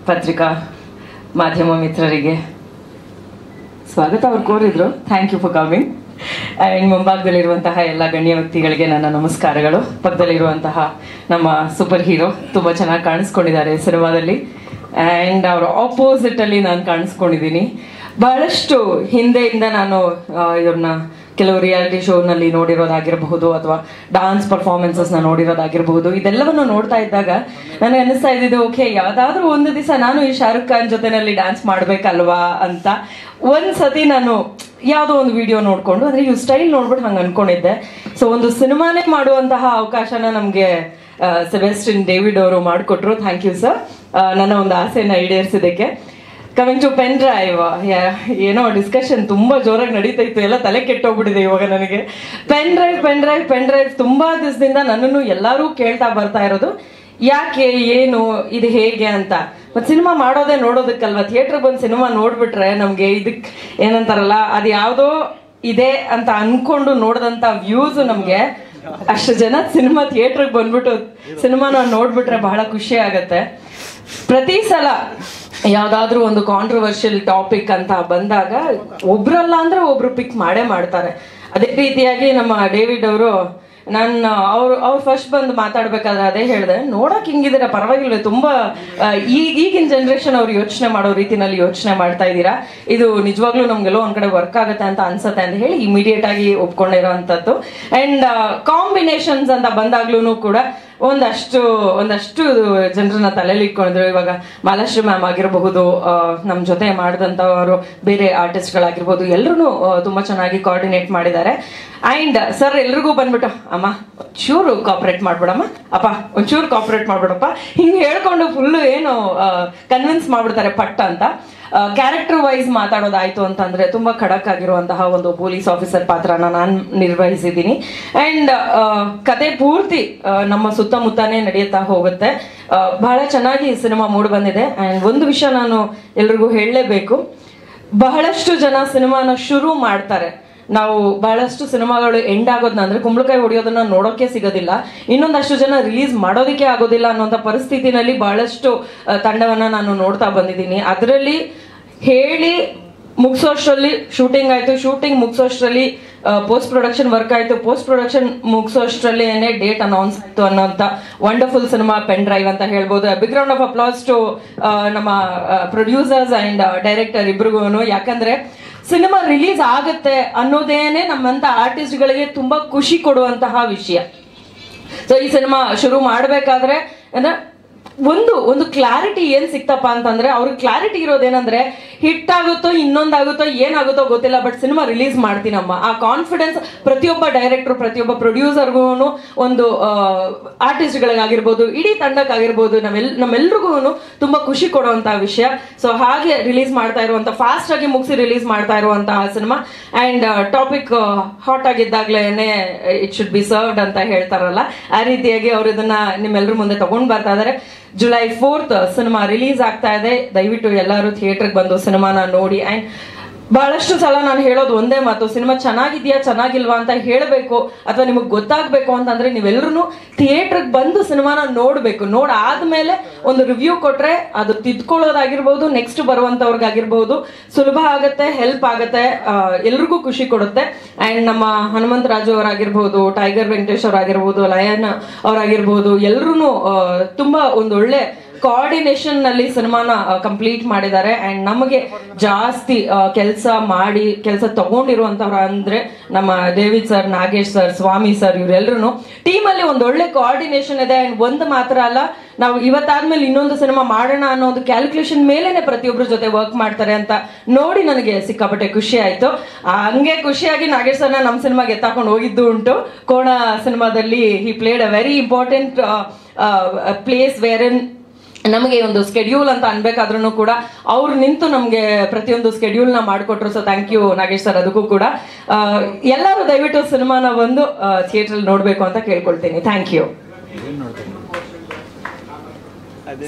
ಪತ್ರಿಕಾ ಮಾಧ್ಯಮ ಮಿತ್ರರಿಗೆ ಸ್ವಾಗತ. ಅವ್ರು ಕೋರಿದ್ರು, thank you for coming. And ಮುಂಭಾಗದಲ್ಲಿರುವಂತಹ ಎಲ್ಲ ಗಣ್ಯ ವ್ಯಕ್ತಿಗಳಿಗೆ ನನ್ನ ನಮಸ್ಕಾರಗಳು. ಪಕ್ಕದಲ್ಲಿರುವಂತಹ ನಮ್ಮ ಸೂಪರ್ ಹೀರೋ ತುಂಬ ಚೆನ್ನಾಗಿ ಕಾಣಿಸ್ಕೊಂಡಿದ್ದಾರೆ ಸಿನಿಮಾದಲ್ಲಿ. ಆ್ಯಂಡ್ ಅವರ ಆಪೋಸಿಟಲ್ಲಿ ನಾನು ಕಾಣಿಸ್ಕೊಂಡಿದ್ದೀನಿ. ಬಹಳಷ್ಟು ಹಿಂದೆಯಿಂದ ನಾನು ಇವ್ರನ್ನ ಕೆಲವು ರಿಯಾಲಿಟಿ ಶೋನಲ್ಲಿ ನೋಡಿರೋದಾಗಿರಬಹುದು ಅಥವಾ ಡಾನ್ಸ್ ಪರ್ಫಾರ್ಮೆನ್ಸಸ್ನ ನೋಡಿರೋದಾಗಿರಬಹುದು. ಇದೆಲ್ಲವನ್ನು ನೋಡ್ತಾ ಇದ್ದಾಗ ನನಗೆ ಅನ್ನಿಸ್ತಾ ಇದ್ದಿದ್ದು, ಓಕೆ, ಯಾವುದಾದ್ರೂ ಒಂದು ದಿವಸ ನಾನು ಈ ಶಾರುಖ್ ಖಾನ್ ಜೊತೆನಲ್ಲಿ ಡ್ಯಾನ್ಸ್ ಮಾಡಬೇಕಲ್ವಾ ಅಂತ ಒಂದ್ಸತಿ ನಾನು ಯಾವುದೋ ಒಂದು ವಿಡಿಯೋ ನೋಡಿಕೊಂಡು, ಅಂದರೆ ಇವ್ ಸ್ಟೈಲ್ ನೋಡ್ಬಿಟ್ಟು ಹಂಗೆ ಅನ್ಕೊಂಡಿದ್ದೆ. ಸೊ ಒಂದು ಸಿನಿಮಾನೇ ಮಾಡುವಂತಹ ಅವಕಾಶನ ನಮಗೆ ಸೆಬೆಸ್ಟಿನ್ ಡೇವಿಡ್ ಅವರು ಮಾಡಿಕೊಟ್ರು. ಥ್ಯಾಂಕ್ ಯು ಸರ್, ನನ್ನ ಒಂದು ಆಸೆನ ಈಡೇರಿಸಿದ್ದಕ್ಕೆ. ಕಮಿಂಗ್ ಟು ಪೆನ್ ಡ್ರೈವ್, ಏನೋ ಡಿಸ್ಕಷನ್ ತುಂಬ ಜೋರಾಗಿ ನಡೀತಾ ಇತ್ತು, ಎಲ್ಲ ತಲೆ ಕೆಟ್ಟೋಗ್ಬಿಟ್ಟಿದೆ ಇವಾಗ ನನಗೆ. ಪೆನ್ ಡ್ರೈವ್ ತುಂಬ ದಿವಸದಿಂದ ನನ್ನನ್ನು ಎಲ್ಲರೂ ಕೇಳ್ತಾ ಬರ್ತಾ ಇರೋದು, ಯಾಕೆ, ಏನು, ಇದು ಹೇಗೆ ಅಂತ. ಮತ್ತು ಸಿನಿಮಾ ಮಾಡೋದೇ ನೋಡೋದಕ್ಕಲ್ವ, ಥಿಯೇಟ್ರಿಗೆ ಬಂದು ಸಿನಿಮಾ ನೋಡ್ಬಿಟ್ರೆ ನಮಗೆ ಇದಕ್ಕೆ ಏನಂತಾರಲ್ಲ, ಅದು ಯಾವುದೋ ಇದೆ ಅಂತ ಅನ್ಕೊಂಡು ನೋಡಿದಂಥ ವ್ಯೂಸು ನಮಗೆ ಅಷ್ಟು ಜನ ಸಿನಿಮಾ ಥಿಯೇಟ್ರಿಗೆ ಬಂದ್ಬಿಟ್ಟು ಸಿನಿಮಾನ ನೋಡ್ಬಿಟ್ರೆ ಬಹಳ ಖುಷಿ ಆಗತ್ತೆ. ಪ್ರತಿ ಸಲ ಯಾವುದಾದ್ರೂ ಒಂದು ಕಾಂಟ್ರವರ್ಷಿಯಲ್ ಟಾಪಿಕ್ ಅಂತ ಬಂದಾಗ ಒಬ್ರಲ್ಲ ಅಂದ್ರೆ ಒಬ್ರು ಪಿಕ್ ಮಾಡೇ ಮಾಡ್ತಾರೆ. ಅದೇ ರೀತಿಯಾಗಿ ನಮ್ಮ ಡೇವಿಡ್ ಅವರು, ಅವ್ರು ಫಸ್ಟ್ ಬಂದು ಮಾತಾಡ್ಬೇಕಾದ್ರೆ ಅದೇ ಹೇಳಿದೆ, ನೋಡಕ್ ಹಿಂಗಿದ್ದೀರಾ, ಪರವಾಗಿಲ್ಲ, ತುಂಬಾ ಈಗಿನ ಜನರೇಷನ್ ಅವ್ರು ಯೋಚನೆ ಮಾಡೋ ರೀತಿನಲ್ಲಿ ಯೋಚನೆ ಮಾಡ್ತಾ ಇದ್ದೀರಾ, ಇದು ನಿಜವಾಗ್ಲೂ ನಮ್ಗೆಲ್ಲೋ ಒಂದ್ ಕಡೆ ವರ್ಕ್ ಆಗುತ್ತೆ ಅಂತ ಅನ್ಸತ್ತೆ ಅಂತ ಹೇಳಿ ಇಮಿಡಿಯೇಟ್ ಆಗಿ ಒಪ್ಕೊಂಡಿರೋ ಅಂಥದ್ದು. ಅಂಡ್ ಕಾಂಬಿನೇಷನ್ಸ್ ಅಂತ ಬಂದಾಗ್ಲೂ ಕೂಡ ಒಂದಷ್ಟು ಜನರನ್ನ ತಲೆಯಲ್ಲಿ ಇಟ್ಕೊಂಡಿದ್ರು. ಇವಾಗ ಮಾಲಾಶ್ರೀ ಮ್ಯಾಮ್ ಆಗಿರಬಹುದು, ನಮ್ಮ ಜೊತೆ ಮಾಡಿದಂಥವರು ಬೇರೆ ಆರ್ಟಿಸ್ಟ್ಗಳಾಗಿರ್ಬೋದು, ಎಲ್ಲರೂ ತುಂಬ ಚೆನ್ನಾಗಿ ಕೋಆರ್ಡಿನೇಟ್ ಮಾಡಿದ್ದಾರೆ. ಆ್ಯಂಡ್ ಸರ್ ಎಲ್ರಿಗೂ ಬಂದ್ಬಿಟ್ಟು, ಅಮ್ಮ ಒಂಚೂರು ಕಾಪರೇಟ್ ಮಾಡ್ಬಿಡಮ್ಮ, ಅಪ್ಪ ಒಂಚೂರು ಕಾಪರೇಟ್ ಮಾಡ್ಬಿಡಪ್ಪ, ಹಿಂಗೆ ಹೇಳ್ಕೊಂಡು ಫುಲ್ಲು ಏನು ಕನ್ವಿನ್ಸ್ ಮಾಡ್ಬಿಡ್ತಾರೆ ಪಟ್ಟ ಅಂತ. ಕ್ಯಾರೆಕ್ಟರ್ ವೈಸ್ ಮಾತಾಡೋದಾಯ್ತು ಅಂತಂದ್ರೆ ತುಂಬಾ ಖಡಕ್ ಆಗಿರುವಂತಹ ಒಂದು ಪೊಲೀಸ್ ಆಫೀಸರ್ ಪಾತ್ರನ ನಾನು ನಿರ್ವಹಿಸಿದ್ದೀನಿ. ಅಂಡ್ ಕತೆ ಪೂರ್ತಿ ನಮ್ಮ ಸುತ್ತಮುತ್ತನೇ ನಡೆಯುತ್ತಾ ಹೋಗುತ್ತೆ. ಬಹಳ ಚೆನ್ನಾಗಿ ಸಿನಿಮಾ ಮೂಡ್ ಬಂದಿದೆ. ಅಂಡ್ ಒಂದು ವಿಷಯ ನಾನು ಎಲ್ರಿಗೂ ಹೇಳಲೇಬೇಕು, ಬಹಳಷ್ಟು ಜನ ಸಿನಿಮಾನ ಶುರು ಮಾಡ್ತಾರೆ, ನಾವು ಬಹಳಷ್ಟು ಸಿನಿಮಾಗಳು ಎಂಡ್ ಆಗೋದನ್ನ, ಅಂದ್ರೆ ಕುಂಬಳಕಾಯಿ ಹೊಡೆಯೋದನ್ನ ನೋಡೋಕೆ ಸಿಗೋದಿಲ್ಲ, ಇನ್ನೊಂದಷ್ಟು ಜನ ರಿಲೀಸ್ ಮಾಡೋದಕ್ಕೆ ಆಗೋದಿಲ್ಲ ಅನ್ನೋಂಥ ಪರಿಸ್ಥಿತಿನಲ್ಲಿ ಬಹಳಷ್ಟು ತಂಡವನ್ನ ನಾನು ನೋಡ್ತಾ ಬಂದಿದ್ದೀನಿ. ಅದರಲ್ಲಿ ಹೇಳಿ ಮುಗಿಸೋಷ್ಟರಲ್ಲಿ ಶೂಟಿಂಗ್ ಆಯ್ತು, ಶೂಟಿಂಗ್ ಮುಗಿಸೋಷ್ಟರಲ್ಲಿ ಪೋಸ್ಟ್ ಪ್ರೊಡಕ್ಷನ್ ವರ್ಕ್ ಆಯ್ತು, ಪೋಸ್ಟ್ ಪ್ರೊಡಕ್ಷನ್ ಮುಗಿಸೋಷ್ಟರಲ್ಲಿ ಡೇಟ್ ಅನೌನ್ಸ್ ಆಯ್ತು ಅನ್ನೋಂಥ ವಂಡರ್ಫುಲ್ ಸಿನಿಮಾ ಪೆನ್ ಡ್ರೈವ್ ಅಂತ ಹೇಳ್ಬೋದು. Big round of applause to ನಮ್ಮ ಪ್ರೊಡ್ಯೂಸರ್ಸ್ ಅಂಡ್ ಡೈರೆಕ್ಟರ್ ಇಬ್ರಿಗೂ. ಯಾಕಂದ್ರೆ ಸಿನಿಮಾ ರಿಲೀಸ್ ಆಗುತ್ತೆ ಅನ್ನೋದೇನೆ ನಮ್ಮಂತ ಆರ್ಟಿಸ್ಟ್ಗಳಿಗೆ ತುಂಬಾ ಖುಷಿ ಕೊಡುವಂತಹ ವಿಷಯ. ಸೊ ಈ ಸಿನಿಮಾ ಶುರು ಮಾಡ್ಬೇಕಾದ್ರೆ ಅಂದ್ರೆ ಒಂದು ಕ್ಲಾರಿಟಿ ಏನ್ ಸಿಕ್ತಪ್ಪ ಅಂತಂದ್ರೆ, ಅವ್ರಿಗೆ ಕ್ಲಾರಿಟಿ ಇರೋದೇನಂದ್ರೆ, ಹಿಟ್ ಆಗುತ್ತೋ ಇನ್ನೊಂದಾಗುತ್ತೋ ಏನಾಗುತ್ತೋ ಗೊತ್ತಿಲ್ಲ, ಬಟ್ ಸಿನಿಮಾ ರಿಲೀಸ್ ಮಾಡ್ತೀನಮ್ಮ. ಆ ಕಾನ್ಫಿಡೆನ್ಸ್ ಪ್ರತಿಯೊಬ್ಬ ಡೈರೆಕ್ಟರ್, ಪ್ರತಿಯೊಬ್ಬ ಪ್ರೊಡ್ಯೂಸರ್ಗೂ, ಒಂದು ಆರ್ಟಿಸ್ಟ್ಗಳಿಗಾಗಿರ್ಬೋದು, ಇಡೀ ತಂಡಕ್ಕಾಗಿರ್ಬೋದು, ನಮ್ಮೆಲ್ರಿಗೂ ತುಂಬಾ ಖುಷಿ ಕೊಡುವಂತಹ ವಿಷಯ. ಸೊ ಹಾಗೆ ರಿಲೀಸ್ ಮಾಡ್ತಾ ಇರುವಂತ, ಫಾಸ್ಟ್ ಆಗಿ ಮುಗಿಸಿ ರಿಲೀಸ್ ಮಾಡ್ತಾ ಇರುವಂತಹ ಸಿನಿಮಾ. ಅಂಡ್ ಟಾಪಿಕ್ ಹಾಟ್ ಆಗಿದ್ದಾಗ್ಲೇನೆ ಇಟ್ ಶುಡ್ ಬಿ ಸರ್ವ್ಡ್ ಅಂತ ಹೇಳ್ತಾರಲ್ಲ, ಆ ರೀತಿಯಾಗಿ ಅವ್ರು ಇದನ್ನ ನಿಮ್ಮೆಲ್ಲರ ಮುಂದೆ ತಗೊಂಡ್ ಬರ್ತಾ ಇದಾರೆ. ಜುಲೈ 4th ಸಿನಿಮಾ ರಿಲೀಸ್ ಆಗ್ತಾ ಇದೆ. ದಯವಿಟ್ಟು ಎಲ್ಲರೂ ಥಿಯೇಟರ್ಗೆ ಬಂದು ಸಿನಿಮಾನ ನೋಡಿ. ಅಂಡ್ ಬಹಳಷ್ಟು ಸಲ ನಾನು ಹೇಳೋದು ಒಂದೇ ಮಾತು, ಸಿನಿಮಾ ಚೆನ್ನಾಗಿದ್ಯಾ ಚೆನ್ನಾಗಿಲ್ವಾ ಅಂತ ಹೇಳಬೇಕು ಅಥವಾ ನಿಮಗೆ ಗೊತ್ತಾಗಬೇಕು ಅಂತಂದ್ರೆ ನೀವೆಲ್ಲರೂ ಥಿಯೇಟರ್ಗೆ ಬಂದು ಸಿನಿಮಾನ ನೋಡಬೇಕು. ನೋಡಾದ್ಮೇಲೆ ಒಂದು ರಿವ್ಯೂ ಕೊಟ್ರೆ ಅದು ತಿದ್ಕೊಳ್ಳೋದಾಗಿರ್ಬೋದು, ನೆಕ್ಸ್ಟ್ ಬರುವಂತವ್ರಿಗಾಗಿರ್ಬೋದು ಸುಲಭ ಆಗುತ್ತೆ, ಹೆಲ್ಪ್ ಆಗುತ್ತೆ, ಎಲ್ರಿಗೂ ಖುಷಿ ಕೊಡುತ್ತೆ. ಅಂಡ್ ನಮ್ಮ ಹನುಮಂತರಾಜು ಅವರಾಗಿರ್ಬೋದು, ಟೈಗರ್ ವೆಂಕಟೇಶ್ ಅವರಾಗಿರ್ಬೋದು, ಲಯನ್ ಅವರಾಗಿರ್ಬೋದು, ಎಲ್ಲರೂ ತುಂಬಾ ಒಂದೊಳ್ಳೆ ಕೋಆರ್ಡಿನೇಷನ್ ನಲ್ಲಿ ಸಿನಿಮಾನ ಕಂಪ್ಲೀಟ್ ಮಾಡಿದ್ದಾರೆ. ಅಂಡ್ ನಮಗೆ ಜಾಸ್ತಿ ಕೆಲಸ ತಗೊಂಡಿರುವಂತವ್ರ ಅಂದ್ರೆ ನಮ್ಮ ಡೇವಿಡ್ ಸರ್, ನಾಗೇಶ್ ಸರ್, ಸ್ವಾಮಿ ಸರ್, ಇವರೆಲ್ಲರೂ ಟೀಮ್ ಅಲ್ಲಿ ಒಂದೊಳ್ಳೆ ಕೋಆರ್ಡಿನೇಷನ್ ಇದೆ. ಅಂಡ್ ಒಂದು ಮಾತ್ರ ಅಲ್ಲ, ನಾವು ಇವತ್ತಾದ್ಮೇಲೆ ಇನ್ನೊಂದು ಸಿನಿಮಾ ಮಾಡೋಣ ಅನ್ನೋ ಒಂದು ಕ್ಯಾಲ್ಕುಲೇಷನ್ ಮೇಲೆನೆ ಪ್ರತಿಯೊಬ್ಬರ ಜೊತೆ ವರ್ಕ್ ಮಾಡ್ತಾರೆ ಅಂತ ನೋಡಿ ನನಗೆ ಸಿಕ್ಕಾಪಟ್ಟೆ ಖುಷಿ ಆಯ್ತು. ಹಂಗೆ ಖುಷಿಯಾಗಿ ನಾಗೇಶ್ ಸರ್ನ ನಮ್ಮ ಸಿನಿಮಾಗೆ ಎತ್ತಾಕೊಂಡು ಹೋಗಿದ್ದು ಉಂಟು. ಕೋಣ ಸಿನಿಮಾದಲ್ಲಿ he played a very important place where in ನಮಗೆ ಒಂದು ಸ್ಕೆಡ್ಯೂಲ್ ಅಂತ ಅನ್ಬೇಕಾದ್ರೂ ಕೂಡ ಅವ್ರು ನಿಂತು ನಮ್ಗೆ ಪ್ರತಿಯೊಂದು ಸ್ಕೆಡ್ಯೂಲ್ ನ ಮಾಡಿಕೊಟ್ರು. So thank you Nagesh sir, ಅದಕ್ಕೂ ಕೂಡ. ಎಲ್ಲರೂ ದಯವಿಟ್ಟು ಸಿನಿಮಾನ ಬಂದು ಥಿಯೇಟರ್ ನೋಡ್ಬೇಕು ಅಂತ ಕೇಳ್ಕೊಳ್ತೀನಿ. Thank you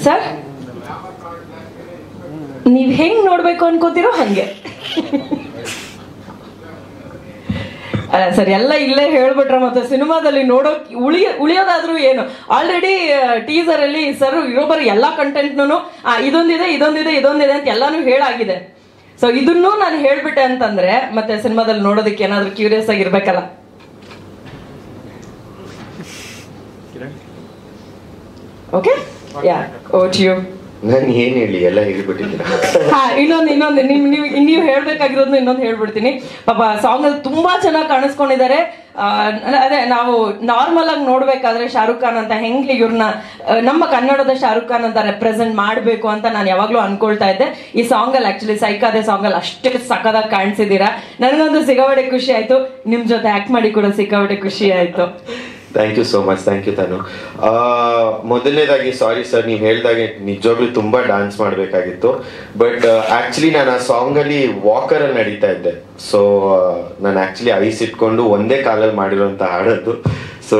sir. ನೀವ್ ಹೆಂಗ್ ನೋಡ್ಬೇಕು ಅನ್ಕೋತಿರೋ ಹಂಗೆ. ಅಲ್ಲ ಸರ್, ಎಲ್ಲ ಇಲ್ಲೇ ಹೇಳ್ಬಿಟ್ರೆ ಮತ್ತೆ ಸಿನಿಮಾದಲ್ಲಿ ನೋಡೋಕ್ ಉಳಿಯೋದಾದ್ರೂ ಏನು? ಆಲ್ರೆಡಿ ಟೀಸರ್ ಅಲ್ಲಿ ಸರ್ ಇರೋಬರ್ ಎಲ್ಲಾ ಕಂಟೆಂಟ್ನು ಇದೊಂದಿದೆ ಇದೊಂದಿದೆ ಇದೊಂದಿದೆ ಅಂತ ಎಲ್ಲಾನು ಹೇಳಾಗಿದೆ. ಸೊ ಇದನ್ನು ನಾನು ಹೇಳ್ಬಿಟ್ಟೆ ಅಂತಂದ್ರೆ ಮತ್ತೆ ಸಿನಿಮಾದಲ್ಲಿ ನೋಡೋದಕ್ಕೆ ಏನಾದ್ರೂ ಕ್ಯೂರಿಯಸ್ ಆಗಿರ್ಬೇಕಲ್ಲ. Okay, yeah, over to you. ನಾನು ಏನ್ ಹೇಳಿ, ಎಲ್ಲ ಹೇಳ್ಬಿಟ್ಟಿದ್ದೀನಿ. ಇನ್ನೊಂದು ನೀವು ಹೇಳ್ಬೇಕಾಗಿರೋದು ಇನ್ನೊಂದು ಹೇಳ್ಬಿಡ್ತೀನಿ. ಪಾಪ ಸಾಂಗ್ ಅಲ್ಲಿ ತುಂಬಾ ಚೆನ್ನಾಗಿ ಕಾಣಿಸ್ಕೊಂಡಿದ್ದಾರೆ. ಅದೇ ನಾವು ನಾರ್ಮಲ್ ಆಗಿ ನೋಡ್ಬೇಕಾದ್ರೆ ಶಾರುಖ್ ಖಾನ್ ಅಂತ ಹೆಂಗೆ ಇವ್ರನ್ನ ನಮ್ಮ ಕನ್ನಡದ ಶಾರುಖ್ ಖಾನ್ ಅಂತ ರೆಪ್ರೆಸೆಂಟ್ ಮಾಡ್ಬೇಕು ಅಂತ ನಾನು ಯಾವಾಗ್ಲೂ ಅನ್ಕೊಳ್ತಾ ಇದ್ದೆ. ಈ ಸಾಂಗ್ ಅಲ್ಲಿ ಆಕ್ಚುಲಿ ಸೈಕಾದೆ ಸಾಂಗ್ ಅಲ್ಲಿ ಅಷ್ಟೇ ಸಖತ್ತಾಗಿ ಕಾಣಿಸಿದೀರಾ. ನನಗಂತೂ ಸಿಕ್ಕಾಪಟ್ಟೆ ಖುಷಿ ಆಯ್ತು. ನಿಮ್ ಜೊತೆ ಆಕ್ಟ್ ಮಾಡಿ ಕೂಡ ಸಿಕ್ಕಾಪಟ್ಟೆ ಖುಷಿ ಆಯ್ತು. Thank you so much. Thank you ತಾನು. ಮೊದಲನೇದಾಗಿ ಸಾರಿ ಸರ್, ನೀವು ಹೇಳ್ದಾಗೆ ನಿಜವಾಗ್ಲೂ ತುಂಬಾ ಡಾನ್ಸ್ ಮಾಡಬೇಕಾಗಿತ್ತು. ಬಟ್ ಆಕ್ಚುಲಿ ನಾನು ಆ ಸಾಂಗ್ ಅಲ್ಲಿ ವಾಕರ್ ಅಲ್ಲಿ ನಡೀತಾ ಇದ್ದೆ. ಸೊ ನಾನು ಆಕ್ಚುಲಿ ಐಸ್ ಇಟ್ಕೊಂಡು ಒಂದೇ ಕಾಲಲ್ಲಿ ಮಾಡಿರೋಂಥ ಹಾಡೋದು. ಸೊ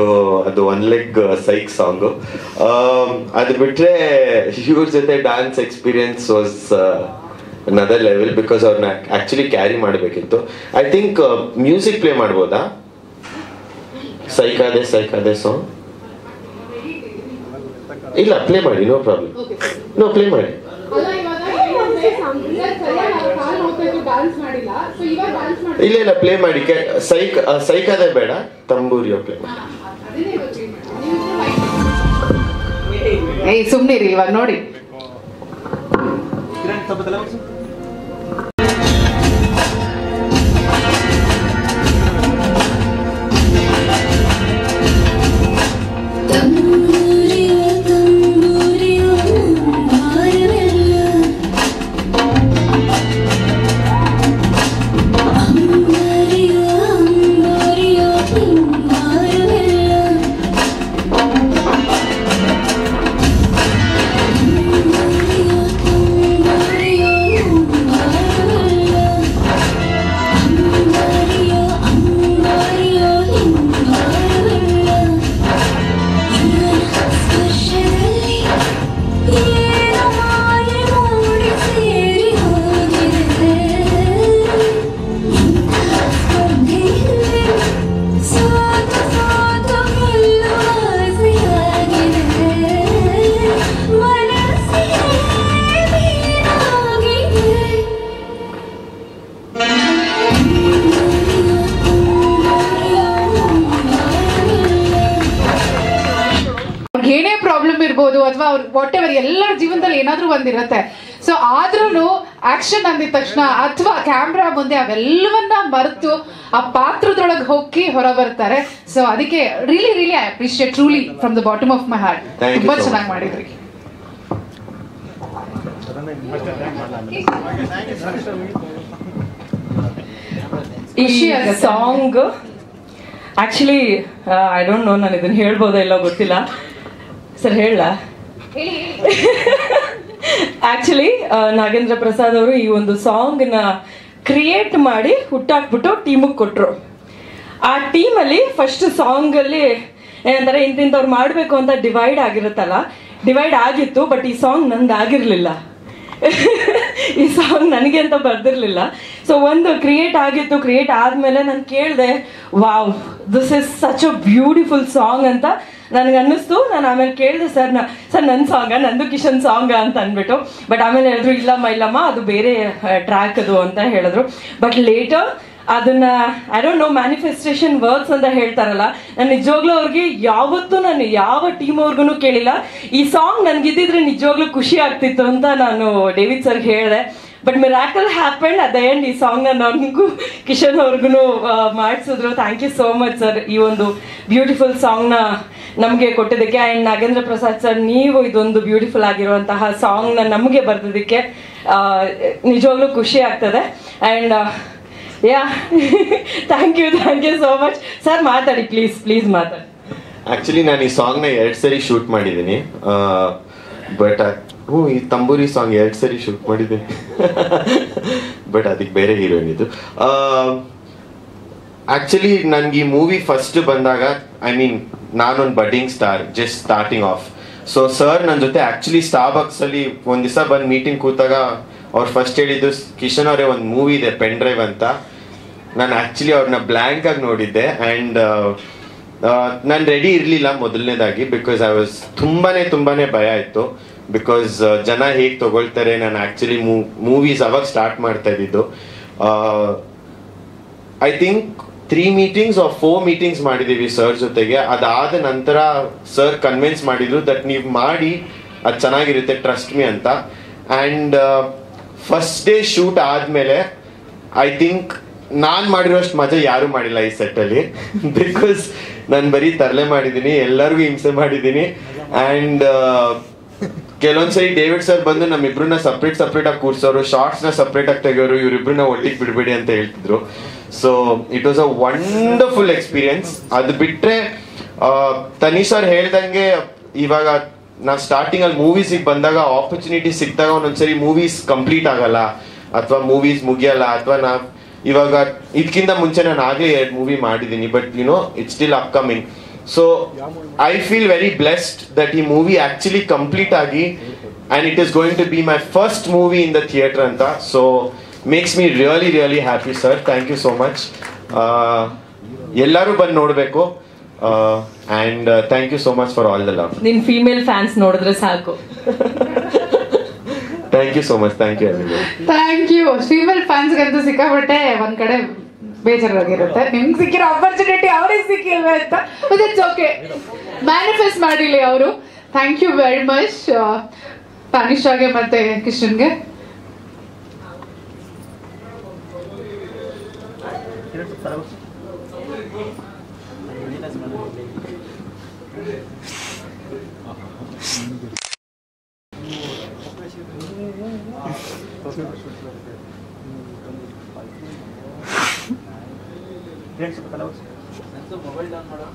ಅದು ಒನ್ ಲೆಗ್ ಸೈಕ್ ಸಾಂಗು. ಅದು ಬಿಟ್ರೆ ಇವ್ರ ಜೊತೆ dance experience was another level. Because ಅವ್ರನ್ನ ಆಕ್ಚುಲಿ ಕ್ಯಾರಿ ಮಾಡಬೇಕಿತ್ತು. ಐ ಥಿಂಕ್ ಮ್ಯೂಸಿಕ್ ಪ್ಲೇ ಮಾಡ್ಬೋದಾ? ಸೈಕಾದೆ ಸಾಂಗ್ ಇಲ್ಲ, ಪ್ಲೇ ಮಾಡಿ, ನೋ ಪ್ರಾಬ್ಲಮ್. ನೋ, ಪ್ಲೇ ಮಾಡಿ. ಇಲ್ಲ ಇಲ್ಲ, ಪ್ಲೇ ಮಾಡಿ. ಸೈಕಾದೆ ಬೇಡ, ತಂಬೂರಿಯೋ ಪ್ಲೇ ಮಾಡಿ. ಸುಮ್ನಿರಿ, ಇವಾಗ ನೋಡಿ. ಏನೇ ಪ್ರಾಬ್ಲಮ್ ಇರ್ಬೋದು ಅಥವಾ ಅವ್ರ ವಾಟ್ ಎವರ್, ಎಲ್ಲರ ಜೀವನದಲ್ಲಿ ಏನಾದ್ರೂ ಒಂದಿರುತ್ತೆ. ಸೊ ಆದ್ರೂ ಆಕ್ಷನ್ ಅಂದಿದ ತಕ್ಷಣ ಅಥವಾ ಕ್ಯಾಮ್ರಾ ಮುಂದೆ ಅವೆಲ್ಲವನ್ನ ಮರೆತು ಆ ಪಾತ್ರದೊಳಗೆ ಹೋಗಿ ಹೊರ ಬರ್ತಾರೆ. ಸೊ ಅದಕ್ಕೆ really really I appreciate truly from the bottom of my heart. ತುಂಬಾ ಚೆನ್ನಾಗಿ ಮಾಡಿದ್ರಿ. ಈ song actually I don't know, ನಾನು ಇದನ್ನ ಹೇಳ್ಬೋದಾ ಇಲ್ಲ ಗೊತ್ತಿಲ್ಲ. ಸರ್ ಹೇಳ. ಆಕ್ಚುಲಿ ನಾಗೇಂದ್ರ ಪ್ರಸಾದ್ ಅವರು ಈ ಒಂದು ಸಾಂಗ್ ನ ಕ್ರಿಯೇಟ್ ಮಾಡಿ ಹುಟ್ಟಾಕ್ಬಿಟ್ಟು ಟೀಮಿಗೆ ಕೊಟ್ರು. ಆ ಟೀಮಲ್ಲಿ ಫಸ್ಟ್ ಸಾಂಗ್ ಅಲ್ಲಿ ಏನಂತಾರೆ, ಇಂತಿಂತವ್ರು ಮಾಡ್ಬೇಕು ಅಂತ ಡಿವೈಡ್ ಆಗಿರುತ್ತಲ್ಲ, ಡಿವೈಡ್ ಆಗಿತ್ತು. ಬಟ್ ಈ ಸಾಂಗ್ ನಂದು ಆಗಿರ್ಲಿಲ್ಲ. ಈ ಸಾಂಗ್ ನನಗೆ ಅಂತ ಬರ್ದಿರ್ಲಿಲ್ಲ. ಸೊ ಒಂದು ಕ್ರಿಯೇಟ್ ಆಗಿತ್ತು. ಕ್ರಿಯೇಟ್ ಆದ್ಮೇಲೆ ನಾನು ಕೇಳಿದೆ, wow, this is such a beautiful song ಅಂತ ನನಗೆ ಅನ್ನಿಸ್ತು. ನಾನು ಆಮೇಲೆ ಕೇಳಿದೆ, ಸರ್ ನನ್ನ ಸಾಂಗ, ನಂದು ಕಿಶನ್ ಸಾಂಗ ಅಂತ ಅಂದ್ಬಿಟ್ಟು. ಬಟ್ ಆಮೇಲೆ ಹೇಳಿದ್ರು, ಇಲ್ಲಮ್ಮ ಅದು ಬೇರೆ ಟ್ರ್ಯಾಕ್ ಅದು ಅಂತ ಹೇಳಿದ್ರು. ಬಟ್ ಲೇಟರ್ ಅದನ್ನ I don't know, manifestation works ಅಂತ ಹೇಳ್ತಾರಲ್ಲ, ನಾನು ನಿಜವಾಗ್ಲೂ ಅವ್ರಿಗೆ ಯಾವತ್ತೂ ನಾನು ಯಾವ ಟೀಮ್ ಅವ್ರಿಗೂ ಕೇಳಿಲ್ಲ. ಈ ಸಾಂಗ್ ನನ್ಗಿದ್ದಿದ್ರೆ ನಿಜವಾಗ್ಲೂ ಖುಷಿ ಆಗ್ತಿತ್ತು ಅಂತ ನಾನು ಡೇವಿಡ್ ಸರ್ ಹೇಳಿದೆ. But miracle happened at the end. ಈ ಸಾಂಗ್ ನ ನನಗೂ ಕಿಶನ್ ಅವ್ರಿಗೂ ಮಾಡಿಸಿದ್ರು. Thank you so much sir, ಈ ಒಂದು ಬ್ಯೂಟಿಫುಲ್ ಸಾಂಗ್ ನ ನಮಗೆ ಕೊಟ್ಟಿದ್ದಕ್ಕೆ. ಅಂಡ್ ನಾಗೇಂದ್ರ ಪ್ರಸಾದ್ ಸರ್, ನೀವು ಇದೊಂದು ಬ್ಯೂಟಿಫುಲ್ ಆಗಿರುವಂತಹ ಸಾಂಗ್ ನ ನಮಗೆ ಬರ್ದಿದ್ದಕ್ಕೆ ನಿಜವಾಗ್ಲೂ ಖುಷಿ ಆಗ್ತದೆ. And yeah, thank you so much sir. ಮಾತಾಡಿ ಪ್ಲೀಸ್ ಮಾತಾಡಿ. ಆಕ್ಚುಲಿ ನಾನು ಈ ಸಾಂಗ್ ನ 2 ಸರಿ ಶೂಟ್ ಮಾಡಿದ್ದೀನಿ. ಬಟ್ ಈ ತಂಬೂರಿ ಸಾಂಗ್ 2 ಸರಿ ಶೂಟ್ ಮಾಡಿದ್ದೀನಿ. ಬಟ್ ಅದಕ್ಕೆ ಬೇರೆ ಹೀರೋಯಿನ್ ಇದು. ಆಕ್ಚುಲಿ ನನ್ಗೆ ಈ ಮೂವಿ ಫಸ್ಟ್ ಬಂದಾಗ, ಐ ಮೀನ್ ನಾನೊಂದು budding star, just starting of. So sir ನನ್ನ ಜೊತೆ ಆಕ್ಚುಲಿ ಸ್ಟಾರ್ಬಕ್ಸ್ ಅಲ್ಲಿ ಒಂದ್ ದಿವಸ ಬಂದು ಮೀಟಿಂಗ್ ಕೂತಾಗ ಅವ್ರು ಫಸ್ಟ್ ಹೇಳಿದ್ದು, ಕಿಶನ್ ಅವರೇ ಒಂದು ಮೂವಿ ಇದೆ ಪೆನ್ ಡ್ರೈವ್ ಅಂತ, ನಾನು ಆಕ್ಚುಲಿ ಅವ್ರನ್ನ ಬ್ಲ್ಯಾಂಕ್ ಆಗಿ ನೋಡಿದ್ದೆ ಆ್ಯಂಡ್ ನಾನು ರೆಡಿ ಇರಲಿಲ್ಲ ಮೊದಲನೇದಾಗಿ, ಬಿಕಾಸ್ ಐ ವಾಸ್ ತುಂಬಾನೇ ಭಯ ಇತ್ತು. ಬಿಕಾಸ್ ಜನ ಹೇಗೆ ತಗೊಳ್ತಾರೆ, ನಾನು ಆಕ್ಚುಲಿ ಮೂವೀಸ್ ಅವಾಗ ಸ್ಟಾರ್ಟ್ ಮಾಡ್ತಾ ಇದ್ದಿದ್ದು. I think 3 meetings or 4 meetings ಮಾಡಿದೀವಿ ಸರ್ ಜೊತೆಗೆ. ಅದಾದ ನಂತರ ಸರ್ ಕನ್ವಿನ್ಸ್ ಮಾಡಿದ್ರು ದಟ್ ನೀವು ಮಾಡಿ ಅದು ಚೆನ್ನಾಗಿರುತ್ತೆ, ಟ್ರಸ್ಟ್ ಮೀ ಅಂತ. ಆ್ಯಂಡ್ ಫಸ್ಟ್ ಡೇ ಶೂಟ್ ಆದಮೇಲೆ ಐ ಥಿಂಕ್ ನಾನು ಮಾಡಿರೋಷ್ಟು ಮಜಾ ಯಾರೂ ಮಾಡಿಲ್ಲ ಈ ಸೆಟ್ಟಲ್ಲಿ. ಬಿಕಾಸ್ ನಾನು ಬರೀ ತರಲೆ ಮಾಡಿದ್ದೀನಿ, ಎಲ್ಲರಿಗೂ ಹಿಂಸೆ ಮಾಡಿದ್ದೀನಿ. ಆ್ಯಂಡ್ ಕೆಲವೊಂದ್ಸರಿ ಡೇವಿಡ್ ಸರ್ ಬಂದು ನಮ್ಮಿಬ್ರನ್ನ ಸಪ್ರೇಟ್ ಆಗಿ ಕೂರ್ಸೋರು, ಶಾರ್ಟ್ಸ್ನ ಸಪ್ರೇಟ್ ಆಗಿ ತೆಗೋರು, ಇವರಿಬ್ರನ್ನ ಒಟ್ಟಿಗೆ ಬಿಡಬೇಡಿ ಅಂತ ಹೇಳ್ತಿದ್ರು. So it was a wonderful experience. ಅದು ಬಿಟ್ರೆ ತನೀಶ್ ಅವ್ರು ಹೇಳ್ದಂಗೆ ಇವಾಗ ನಾ ಸ್ಟಾರ್ಟಿಂಗ್ ಅಲ್ಲಿ ಮೂವೀಸಿಗೆ ಬಂದಾಗ ಆಪರ್ಚುನಿಟಿ ಸಿಕ್ಕಿದಾಗ ಒಂದೊಂದ್ಸರಿ ಮೂವೀಸ್ ಕಂಪ್ಲೀಟ್ ಆಗಲ್ಲ ಅಥವಾ ಮೂವೀಸ್ ಮುಗಿಯಲ್ಲ. ಅಥವಾ ಇವಾಗ ಇದಕ್ಕಿಂತ ಮುಂಚೆ ನಾನು ಆಗಲೇ 2 ಮೂವಿ ಮಾಡಿದ್ದೀನಿ, but it's still upcoming. So I feel very blessed that ಈ ಮೂವಿ ಆಕ್ಚುಲಿ ಕಂಪ್ಲೀಟ್ ಆಗಿ and it is going to be my first movie in the theatre anta. So makes me really happy, sir. Thank you so much. Ellaru ಬಂದು ನೋಡಬೇಕು. And thank you so much for all the love. ನಿನ್ female fans ನೋಡಿದ್ರೆ ಸಾಕು. Thank you so much. Thank you everyone. Thank you. Female fans ಗಂತೂ ಸಿಕ್ಕಾಪಟ್ಟೆ ಒಂದ್ ಕಡೆ ಬೇಜಾರಾಗಿರುತ್ತೆ. ನಿಮ್ಗೆ ಸಿಕ್ಕಿರೋ ಆಪರ್ಚುನಿಟಿ ಅವ್ರಿಗೆ ಸಿಕ್ಕಿಲ್ವೇ ಅಂತ. ಬಟ್ ಇಟ್ಸ್ ಓಕೆ, ಮ್ಯಾನಿಫೆಸ್ಟ್ ಮಾಡಿಲ್ಲ ಅವರು. ಥ್ಯಾಂಕ್ ಯು ವೆರಿ ಮಚ್ ತಾನಿಷಾಗೆ ಮತ್ತೆ ಕಿಶನ್ಗೆ. ಮೊಬೈಲ್ ಡೌನ್ ಮಾಡೋ